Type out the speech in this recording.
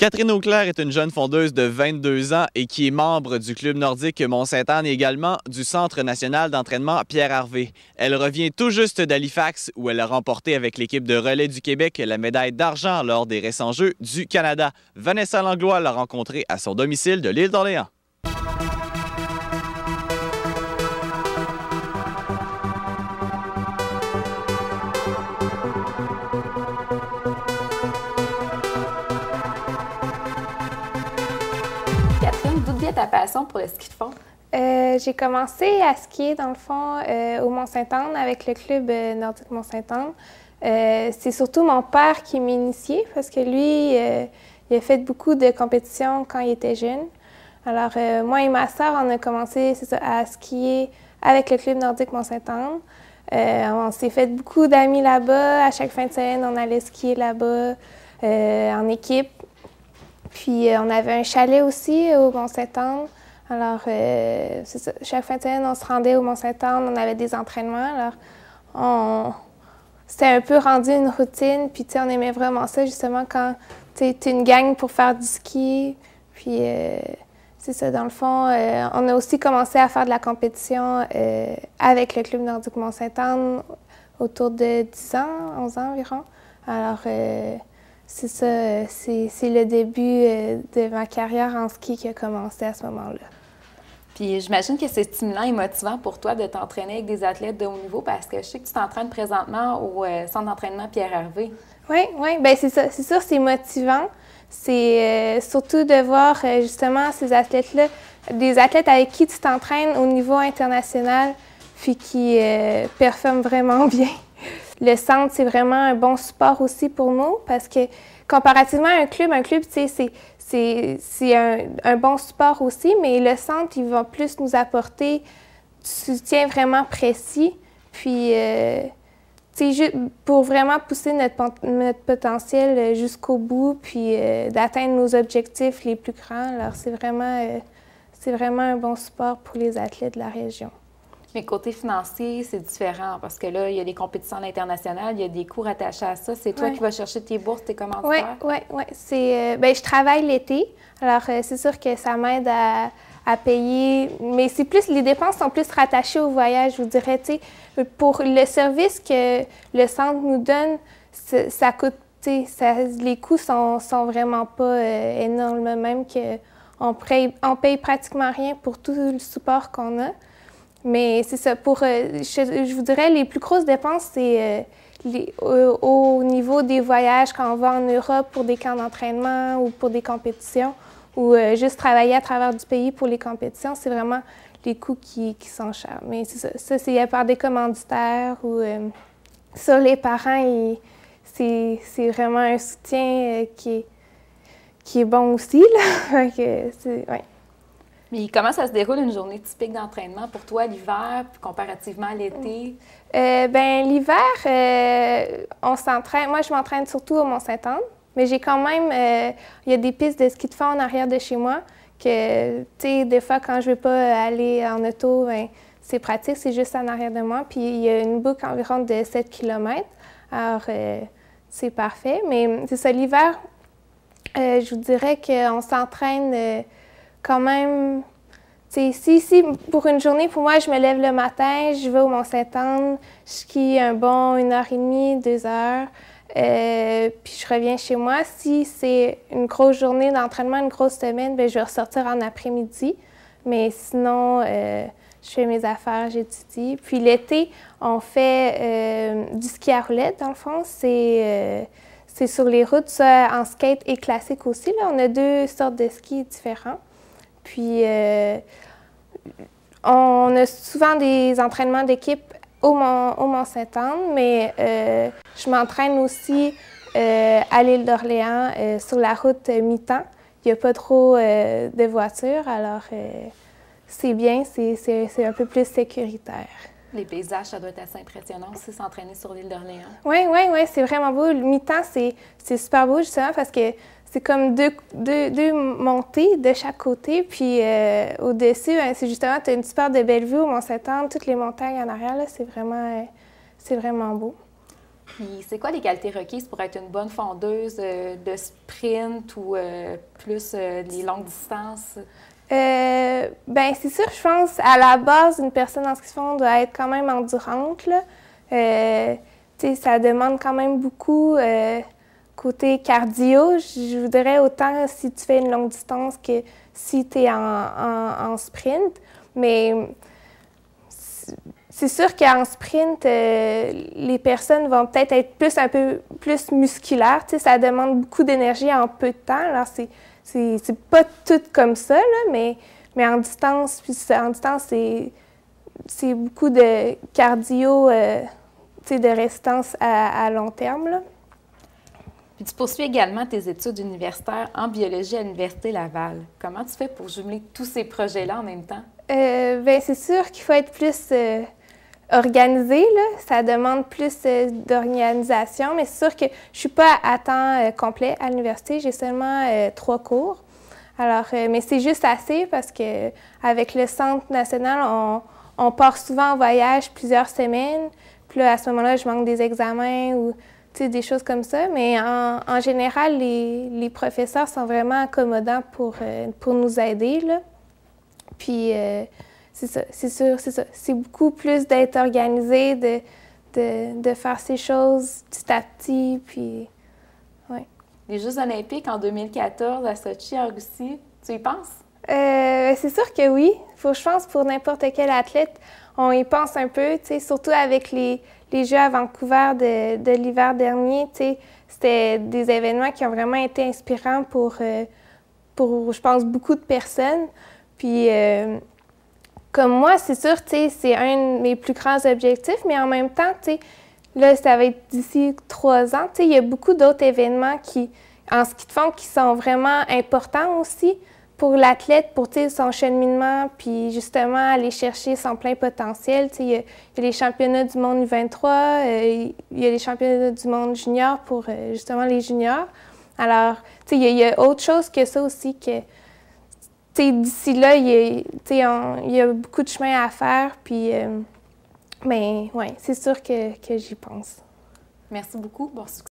Catherine Auclair est une jeune fondeuse de 22 ans et qui est membre du Club nordique Mont-Sainte-Anne et également du Centre national d'entraînement Pierre-Harvey. Elle revient tout juste d'Halifax où elle a remporté avec l'équipe de relais du Québec la médaille d'argent lors des récents Jeux du Canada. Vanessa Langlois l'a rencontrée à son domicile de l'île d'Orléans. Catherine, d'où vient ta passion pour le ski de fond? J'ai commencé à skier, dans le fond, au Mont-Sainte-Anne avec le club nordique Mont-Sainte-Anne. C'est surtout mon père qui m'a initiée parce que lui, il a fait beaucoup de compétitions quand il était jeune. Alors, moi et ma sœur, on a commencé à skier avec le club nordique Mont-Sainte-Anne. On s'est fait beaucoup d'amis là-bas. À chaque fin de semaine, on allait skier là-bas en équipe. Puis, on avait un chalet aussi au Mont-Sainte-Anne. Alors, c'est ça. Chaque fin de semaine, on se rendait au Mont-Sainte-Anne, on avait des entraînements. Alors, c'était un peu rendu une routine. Puis, tu sais, on aimait vraiment ça, justement, quand tu es une gang pour faire du ski. Puis, c'est ça, dans le fond, on a aussi commencé à faire de la compétition avec le Club nordique Mont-Sainte-Anne autour de 10 ans, 11 ans environ. Alors, c'est ça, c'est le début de ma carrière en ski qui a commencé à ce moment-là. Puis j'imagine que c'est stimulant et motivant pour toi de t'entraîner avec des athlètes de haut niveau parce que je sais que tu t'entraînes présentement au centre d'entraînement Pierre-Harvey. Oui, bien c'est ça. C'est sûr, c'est motivant. C'est surtout de voir justement ces athlètes-là, des athlètes avec qui tu t'entraînes au niveau international, puis qui performent vraiment bien. Le centre, c'est vraiment un bon support aussi pour nous parce que comparativement à un club, tu sais, c'est un bon support aussi, mais le centre, il va plus nous apporter du soutien vraiment précis, puis tu sais, pour vraiment pousser notre potentiel jusqu'au bout, puis d'atteindre nos objectifs les plus grands. Alors, c'est vraiment un bon support pour les athlètes de la région. Mais côté financier, c'est différent parce que là, il y a des compétitions à l'international, il y a des coûts rattachés à ça. C'est toi qui vas chercher tes bourses, tes commanditaires? Oui. Je travaille l'été. Alors, c'est sûr que ça m'aide à payer. Mais c'est plus, les dépenses sont plus rattachées au voyage, je vous dirais. Tu sais, pour le service que le centre nous donne, ça coûte, tu sais, les coûts sont vraiment pas énormes, même qu'on paye pratiquement rien pour tout le support qu'on a. Mais c'est ça, je vous dirais, les plus grosses dépenses, c'est au niveau des voyages, quand on va en Europe pour des camps d'entraînement ou pour des compétitions, ou juste travailler à travers du pays pour les compétitions, c'est vraiment les coûts qui sont chers. Mais c'est ça, c'est par des commanditaires ou sur les parents, c'est vraiment un soutien qui est bon aussi, là. Ouais. Mais comment ça se déroule une journée typique d'entraînement pour toi l'hiver, comparativement à l'été? L'hiver, on s'entraîne. Moi, je m'entraîne surtout au Mont-Sainte-Anne, mais j'ai quand même, il y a des pistes de ski de fond en arrière de chez moi que, tu sais, des fois, quand je ne veux pas aller en auto, c'est pratique, c'est juste en arrière de moi. Puis, il y a une boucle environ de 7 km. Alors, c'est parfait. Mais c'est ça, l'hiver, je vous dirais qu'on s'entraîne quand même, tu sais, si pour une journée, pour moi, je me lève le matin, je vais au Mont-Sainte-Anne, je skie un bon 1h30, 2 heures, puis je reviens chez moi. Si c'est une grosse journée d'entraînement, une grosse semaine, bien, je vais ressortir en après-midi. Mais sinon, je fais mes affaires, j'étudie. Puis l'été, on fait du ski à roulettes, dans le fond. C'est sur les routes, ça, en skate et classique aussi. Là. On a 2 sortes de skis différents. Puis, on a souvent des entraînements d'équipe au Mont-Sainte-Anne, mais je m'entraîne aussi à l'île d'Orléans sur la route mi-temps. Il n'y a pas trop de voitures, alors c'est bien, c'est un peu plus sécuritaire. Les paysages, ça doit être assez impressionnant aussi, s'entraîner sur l'île d'Orléans. Oui, c'est vraiment beau. Le mi-temps, c'est super beau, justement, parce que c'est comme deux montées de chaque côté. Puis au-dessus, c'est justement, tu as une super de belle vue au Mont-Sainte-Anne, toutes les montagnes en arrière, là, c'est vraiment beau. Puis, c'est quoi les qualités requises pour être une bonne fondeuse de sprint ou plus les longues distances? Ben c'est sûr, je pense, à la base, une personne en ski de fond doit être quand même endurante, là. Ça demande quand même beaucoup côté cardio. Je voudrais autant si tu fais une longue distance que si tu es en sprint. Mais c'est sûr qu'en sprint, les personnes vont peut-être être un peu plus musculaires. Ça demande beaucoup d'énergie en peu de temps. Alors, c'est pas tout comme ça, là, mais en distance, c'est beaucoup de cardio, de résistance à long terme, là. Puis tu poursuis également tes études universitaires en biologie à l'Université Laval. Comment tu fais pour jumeler tous ces projets-là en même temps? Bien, c'est sûr qu'il faut être plus organisé, là. Ça demande plus d'organisation, mais c'est sûr que je suis pas à temps complet à l'université. J'ai seulement 3 cours. Alors, mais c'est juste assez parce que avec le Centre national, on part souvent en voyage plusieurs semaines. Puis là, à ce moment-là, je manque des examens ou des choses comme ça. Mais en général, les professeurs sont vraiment accommodants pour nous aider, là. Puis, c'est ça, c'est sûr, c'est ça. C'est beaucoup plus d'être organisé, de faire ces choses petit à petit, puis, ouais. Les Jeux olympiques en 2014 à Sochi, en Russie, tu y penses? C'est sûr que oui. Je pense pour n'importe quel athlète, on y pense un peu, surtout avec les Jeux à Vancouver de l'hiver dernier. C'était des événements qui ont vraiment été inspirants pour je pense, beaucoup de personnes. Puis, comme moi, c'est sûr, c'est un de mes plus grands objectifs, mais en même temps, là, ça va être d'ici 3 ans. Il y a beaucoup d'autres événements en ski de fond qui sont vraiment importants aussi pour l'athlète, pour son cheminement, puis justement aller chercher son plein potentiel. Il y a les championnats du monde U23, il y a les championnats du monde junior pour justement les juniors. Alors, il y a autre chose que ça aussi que d'ici là, il y a beaucoup de chemin à faire, puis ben, ouais, c'est sûr que j'y pense. Merci beaucoup. Bon succès.